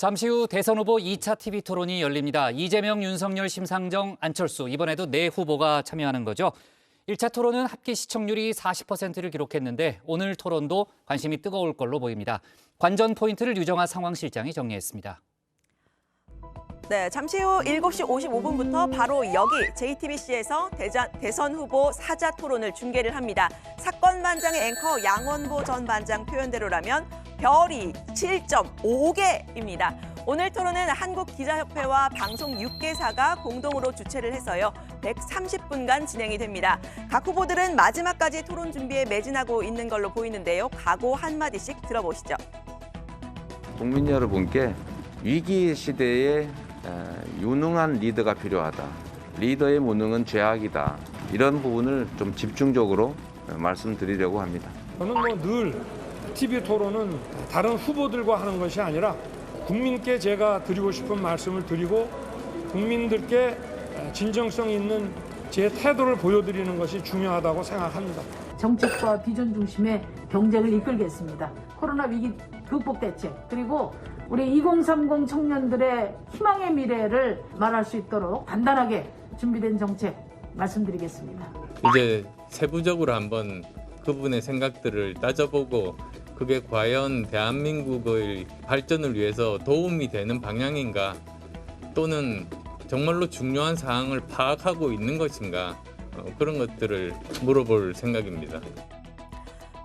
잠시 후 대선 후보 2차 TV 토론이 열립니다. 이재명, 윤석열, 심상정, 안철수 이번에도 네 후보가 참여하는 거죠. 1차 토론은 합계 시청률이 40%를 기록했는데 오늘 토론도 관심이 뜨거울 걸로 보입니다. 관전 포인트를 유정아 상황실장이 정리했습니다. 네, 잠시 후 7시 55분부터 바로 여기 JTBC에서 대선 후보 4자 토론을 중계를 합니다. 사건 반장의 앵커 양원보 전 반장 표현대로라면 별이 7.5개입니다. 오늘 토론은 한국기자협회와 방송 6개사가 공동으로 주최를 해서요. 130분간 진행이 됩니다. 각 후보들은 마지막까지 토론 준비에 매진하고 있는 걸로 보이는데요. 각오 한마디씩 들어보시죠. 국민 여러분께 위기 시대에 유능한 리더가 필요하다. 리더의 무능은 죄악이다. 이런 부분을 좀 집중적으로 말씀드리려고 합니다. 저는 늘 TV 토론은 다른 후보들과 하는 것이 아니라 국민께 제가 드리고 싶은 말씀을 드리고 국민들께 진정성 있는 제 태도를 보여드리는 것이 중요하다고 생각합니다. 정책과 비전 중심의 경쟁을 이끌겠습니다. 코로나 위기 극복 대책 그리고 우리 2030 청년들의 희망의 미래를 말할 수 있도록 단단하게 준비된 정책 말씀드리겠습니다. 이제 세부적으로 한번 그분의 생각들을 따져보고 그게 과연 대한민국의 발전을 위해서 도움이 되는 방향인가 또는 정말로 중요한 사항을 파악하고 있는 것인가 그런 것들을 물어볼 생각입니다.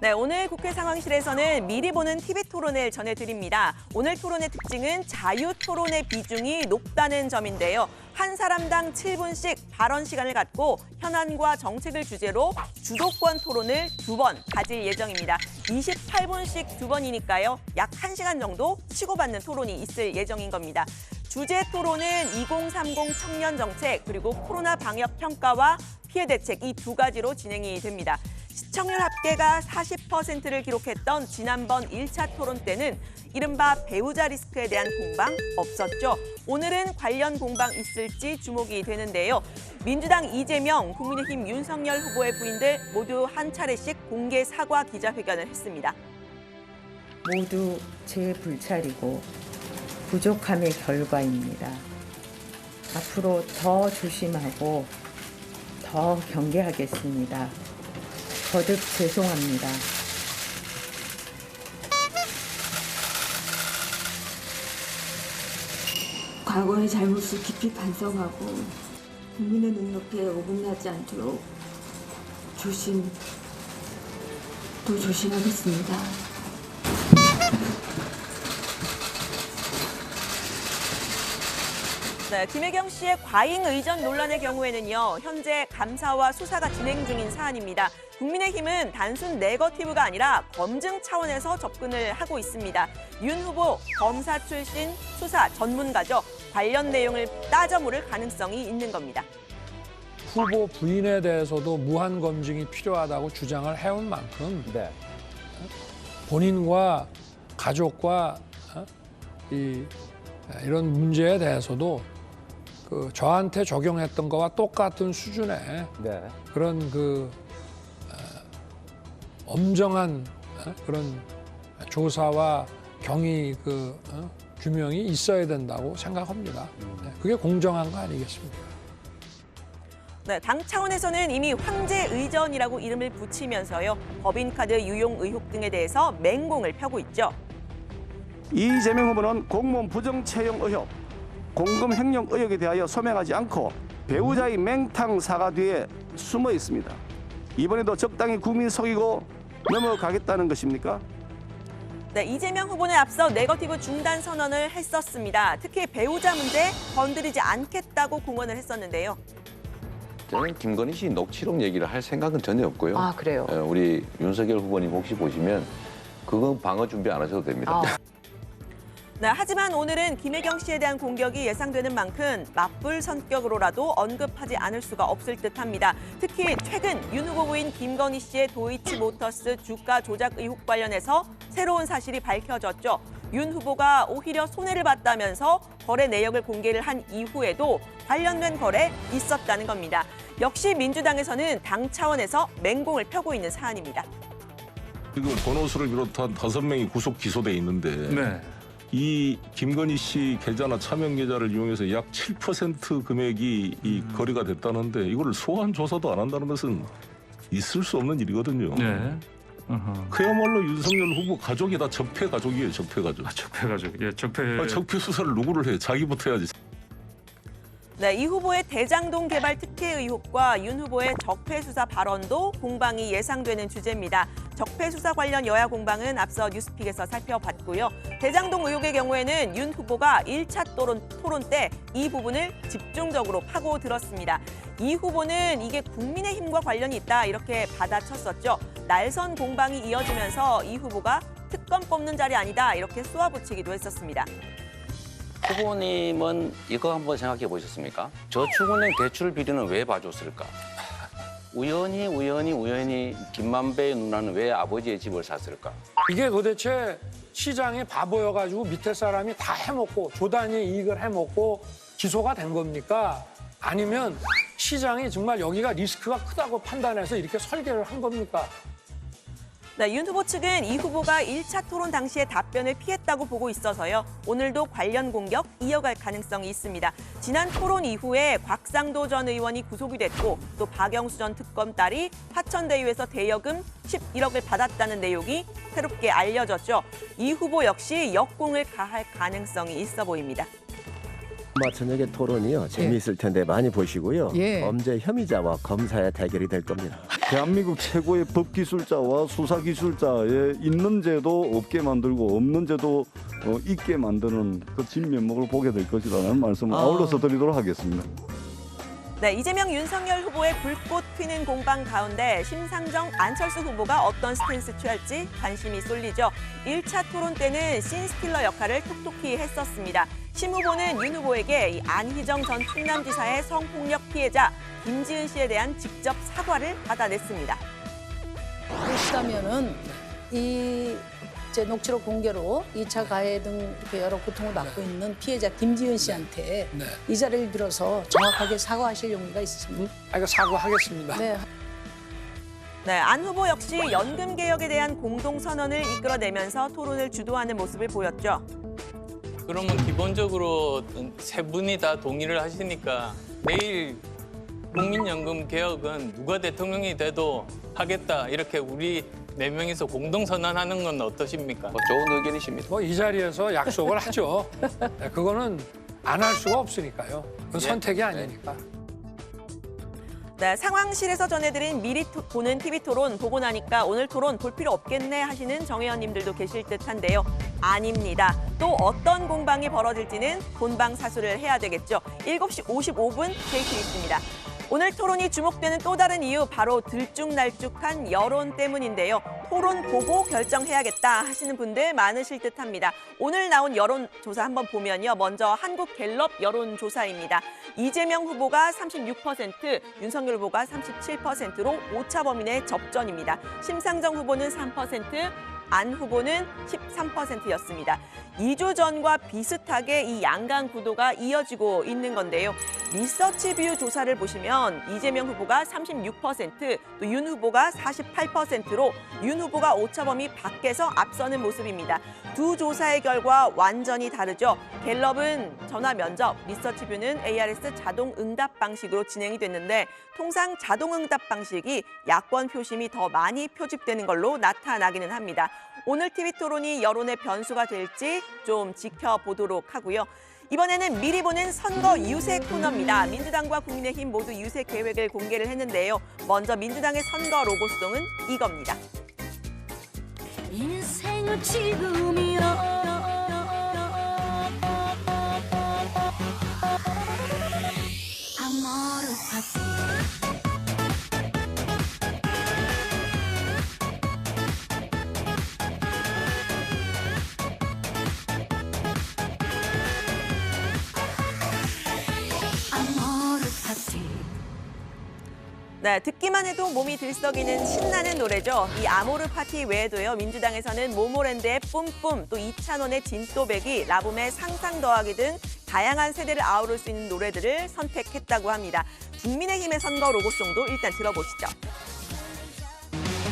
네, 오늘 국회 상황실에서는 미리 보는 TV 토론을 전해드립니다. 오늘 토론의 특징은 자유 토론의 비중이 높다는 점인데요. 한 사람당 7분씩 발언 시간을 갖고 현안과 정책을 주제로 주도권 토론을 2번 가질 예정입니다. 28분씩 2번이니까요. 약 1시간 정도 치고받는 토론이 있을 예정인 겁니다. 주제 토론은 2030 청년 정책 그리고 코로나 방역 평가와 피해 대책 이 두 가지로 진행이 됩니다. 시청률 합계가 40%를 기록했던 지난번 1차 토론 때는 이른바 배우자 리스크에 대한 공방 없었죠. 오늘은 관련 공방 있을지 주목이 되는데요. 민주당 이재명, 국민의힘 윤석열 후보의 부인들 모두 한 차례씩 공개 사과 기자회견을 했습니다. 모두 제 불찰이고 부족함의 결과입니다. 앞으로 더 조심하고 더 경계하겠습니다. 거듭 죄송합니다. 과거의 잘못을 깊이 반성하고 국민의 눈높이에 어긋나지 않도록 또 조심하겠습니다. 네, 김혜경 씨의 과잉 의전 논란의 경우에는요. 현재 감사와 수사가 진행 중인 사안입니다. 국민의힘은 단순 네거티브가 아니라 검증 차원에서 접근을 하고 있습니다. 윤 후보 검사 출신 수사 전문가죠. 관련 내용을 따져 물을 가능성이 있는 겁니다. 후보 부인에 대해서도 무한 검증이 필요하다고 주장을 해온 만큼 본인과 가족과 이런 문제에 대해서도 저한테 적용했던 거와 똑같은 수준의 그런 엄정한 그런 조사와 경위 규명이 있어야 된다고 생각합니다. 그게 공정한 거 아니겠습니까? 네, 당 차원에서는 이미 황제 의전이라고 이름을 붙이면서요. 법인카드 유용 의혹 등에 대해서 맹공을 펴고 있죠. 이재명 후보는 공무원 부정 채용 의혹, 공금 횡령 의혹에 대하여 소명하지 않고 배우자의 맹탕 사과 뒤에 숨어 있습니다. 이번에도 적당히 국민 속이고 넘어가겠다는 것입니까? 네, 이재명 후보는 앞서 네거티브 중단 선언을 했었습니다. 특히 배우자 문제 건드리지 않겠다고 공언을 했었는데요. 저는 김건희 씨 녹취록 얘기를 할 생각은 전혀 없고요. 아, 그래요? 우리 윤석열 후보님 혹시 보시면 그건 방어 준비 안 하셔도 됩니다. 네, 하지만 오늘은 김혜경 씨에 대한 공격이 예상되는 만큼 맞불 성격으로라도 언급하지 않을 수가 없을 듯합니다. 특히 최근 윤 후보 부인 김건희 씨의 도이치모터스 주가 조작 의혹 관련해서 새로운 사실이 밝혀졌죠. 윤 후보가 오히려 손해를 봤다면서 거래 내역을 공개를 한 이후에도 관련된 거래 있었다는 겁니다. 역시 민주당에서는 당 차원에서 맹공을 펴고 있는 사안입니다. 지금 권오수를 비롯한 5명이 구속 기소돼 있는데 이 김건희 씨 계좌나 차명 계좌를 이용해서 약 7% 금액이 이 거래가 됐다는데 이거를 소환 조사도 안 한다는 것은 있을 수 없는 일이거든요. 네. 그야말로 윤석열 후보 가족이 다 적폐 가족이에요. 적폐 가족. 적폐 가족. 예, 적폐. 적폐 수사를 누구를 해? 자기부터 해야지. 네, 이 후보의 대장동 개발 특혜 의혹과 윤 후보의 적폐 수사 발언도 공방이 예상되는 주제입니다. 적폐 수사 관련 여야 공방은 앞서 뉴스픽에서 살펴봤고요. 대장동 의혹의 경우에는 윤 후보가 1차 토론 때 이 부분을 집중적으로 파고들었습니다. 이 후보는 이게 국민의힘과 관련이 있다 이렇게 받아쳤었죠. 날선 공방이 이어지면서 이 후보가 특검 뽑는 자리 아니다 이렇게 쏘아붙이기도 했었습니다. 후보님은 이거 한번 생각해 보셨습니까? 저축은행 대출 비리는 왜 봐줬을까? 우연히 김만배의 누나는 왜 아버지의 집을 샀을까? 이게 도대체 시장이 바보여가지고 밑에 사람이 다 해먹고 조단위 이익을 해먹고 기소가 된 겁니까? 아니면 시장이 정말 여기가 리스크가 크다고 판단해서 이렇게 설계를 한 겁니까? 네, 윤 후보 측은 이 후보가 1차 토론 당시에 답변을 피했다고 보고 있어서요. 오늘도 관련 공격 이어갈 가능성이 있습니다. 지난 토론 이후에 곽상도 전 의원이 구속이 됐고 또 박영수 전 특검 딸이 화천대유에서 대여금 11억을 받았다는 내용이 새롭게 알려졌죠. 이 후보 역시 역공을 가할 가능성이 있어 보입니다. 저녁에 토론이요. 재미있을 텐데 많이 보시고요. 범죄 혐의자와 검사의 대결이 될 겁니다. 대한민국 최고의 법기술자와 수사기술자의 있는 죄도 없게 만들고 없는 죄도 있게 만드는 그 진면목을 보게 될 것이라는 말씀을 아울러서 드리도록 하겠습니다. 네, 이재명, 윤석열 후보의 불꽃 튀는 공방 가운데 심상정, 안철수 후보가 어떤 스탠스 취할지 관심이 쏠리죠. 1차 토론 때는 씬스틸러 역할을 톡톡히 했었습니다. 심 후보는 윤 후보에게 이 안희정 전 충남지사의 성폭력 피해자 김지은 씨에 대한 직접 사과를 받아냈습니다. 그렇다면은 이 녹취록 공개로 2차 가해 등 여러 고통을 받고 있는 피해자 김지은 씨한테 이 자리를 빌어서 정확하게 사과하실 용의가 있으십니까? 이거 사과하겠습니다. 네, 안 후보 역시 연금 개혁에 대한 공동선언을 이끌어내면서 토론을 주도하는 모습을 보였죠. 그러면 기본적으로 세 분이 다 동의를 하시니까 내일 국민연금 개혁은 누가 대통령이 돼도 하겠다 이렇게 우리 4명이서 공동선언하는 건 어떠십니까? 좋은 의견이십니다. 이 자리에서 약속을 하죠. 네, 그거는 안 할 수가 없으니까요. 그건 선택이 아니니까. 네, 상황실에서 전해드린 미리 보는 TV토론 보고 나니까 오늘 토론 볼 필요 없겠네 하시는 정의원님들도 계실 듯한데요. 아닙니다. 또 어떤 공방이 벌어질지는 본방사수를 해야 되겠죠. 7시 55분 JTBC입니다. 오늘 토론이 주목되는 또 다른 이유 바로 들쭉날쭉한 여론 때문인데요. 토론 보고 결정해야겠다 하시는 분들 많으실 듯합니다. 오늘 나온 여론조사 한번 보면요. 먼저 한국갤럽 여론조사입니다. 이재명 후보가 36%, 윤석열 후보가 37%로 오차범위 접전입니다. 심상정 후보는 3%, 안 후보는 13%였습니다. 2주 전과 비슷하게 이 양강 구도가 이어지고 있는 건데요. 리서치뷰 조사를 보시면 이재명 후보가 36%, 또 윤 후보가 48%로 윤 후보가 오차범위 밖에서 앞서는 모습입니다. 두 조사의 결과 완전히 다르죠. 갤럽은 전화 면접, 리서치뷰는 ARS 자동 응답 방식으로 진행이 됐는데 통상 자동 응답 방식이 야권 표심이 더 많이 표집되는 걸로 나타나기는 합니다. 오늘 TV토론이 여론의 변수가 될지 좀 지켜보도록 하고요. 이번에는 미리 보는 선거 유세 코너입니다. 민주당과 국민의힘 모두 유세 계획을 공개를 했는데요. 먼저 민주당의 선거 로고 수동은 이겁니다. 인생은 지금이야. 아모르 파티. 네, 듣기만 해도 몸이 들썩이는 신나는 노래죠. 이 아모르 파티 외에도요. 민주당에서는 모모랜드의 뿜뿜, 또 이찬원의 진또배기, 라붐의 상상 더하기 등 다양한 세대를 아우를 수 있는 노래들을 선택했다고 합니다. 국민의힘의 선거 로고송도 일단 들어보시죠.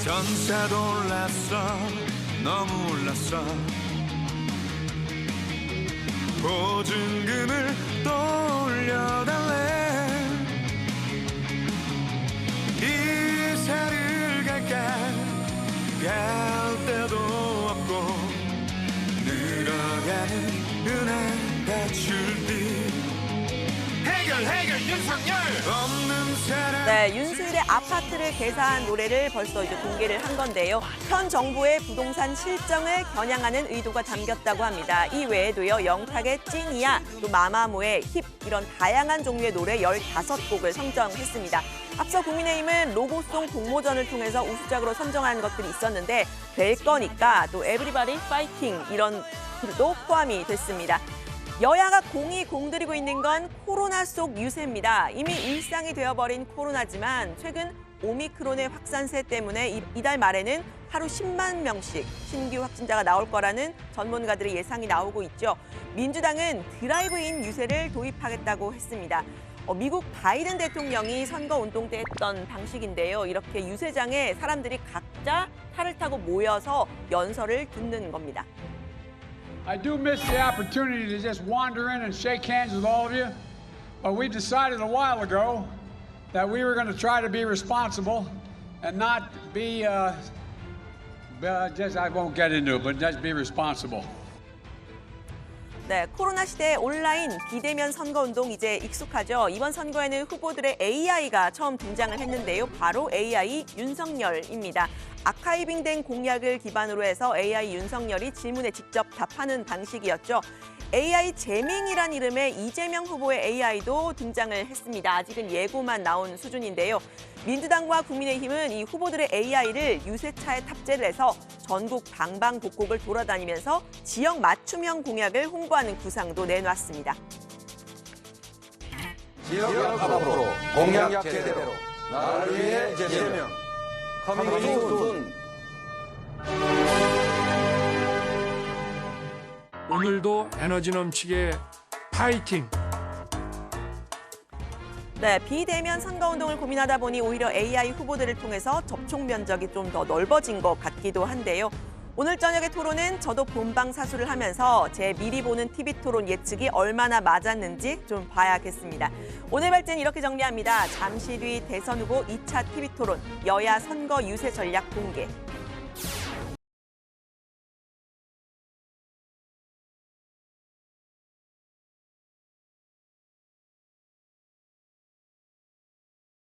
전사도 올랐어 너무 올랐어 보증금을 돌려달래. 이사를 갈까 갈 데도 없고 늘어가는 은행 대출비 해결 윤석열 없는 사람. 네, 윤수일의 아파트를 개사한 노래를 벌써 이제 공개를 한 건데요. 현 정부의 부동산 실정을 겨냥하는 의도가 담겼다고 합니다. 이 외에도요, 영탁의 찐이야, 또 마마무의 힙 이런 다양한 종류의 노래 15곡을 선정했습니다. 앞서 국민의힘은 로고송 공모전을 통해서 우수작으로 선정한 것들이 있었는데 될 거니까 또 에브리바디 파이팅 이런 글도 포함이 됐습니다. 여야가 공이 공들이고 있는 건 코로나 속 유세입니다. 이미 일상이 되어버린 코로나지만 최근 오미크론의 확산세 때문에 이달 말에는 하루 10만 명씩 신규 확진자가 나올 거라는 전문가들의 예상이 나오고 있죠. 민주당은 드라이브인 유세를 도입하겠다고 했습니다. 미국 바이든 대통령이 선거운동 때 했던 방식인데요. 이렇게 유세장에 사람들이 각자 차를 타고 모여서 연설을 듣는 겁니다. I do miss the opportunity to just wander in and shake hands with all of you, but we decided a while ago that we were going to try to be responsible and not be just I won't get into it, but just be responsible. 네, 코로나 시대의 온라인 비대면 선거운동 이제 익숙하죠. 이번 선거에는 후보들의 AI가 처음 등장을 했는데요. 바로 AI 윤석열입니다. 아카이빙된 공약을 기반으로 해서 AI 윤석열이 질문에 직접 답하는 방식이었죠. AI 재밍이란 이름의 이재명 후보의 AI도 등장을 했습니다. 아직은 예고만 나온 수준인데요. 민주당과 국민의힘은 이 후보들의 AI를 유세차에 탑재를 해서 전국 방방곡곡을 돌아다니면서 지역 맞춤형 공약을 홍보하는 구상도 내놨습니다. 지역 앞으로 공약 제대로 나를 위해 이재명 커밍순. 오늘도 에너지 넘치게 파이팅! 네, 비대면 선거운동을 고민하다 보니 오히려 AI 후보들을 통해서 접촉 면적이 좀 더 넓어진 것 같기도 한데요. 오늘 저녁의 토론은 저도 본방사수를 하면서 제 미리 보는 TV토론 예측이 얼마나 맞았는지 좀 봐야겠습니다. 오늘 발제는 이렇게 정리합니다. 잠시 뒤 대선 후보 2차 TV토론, 여야 선거 유세 전략 공개.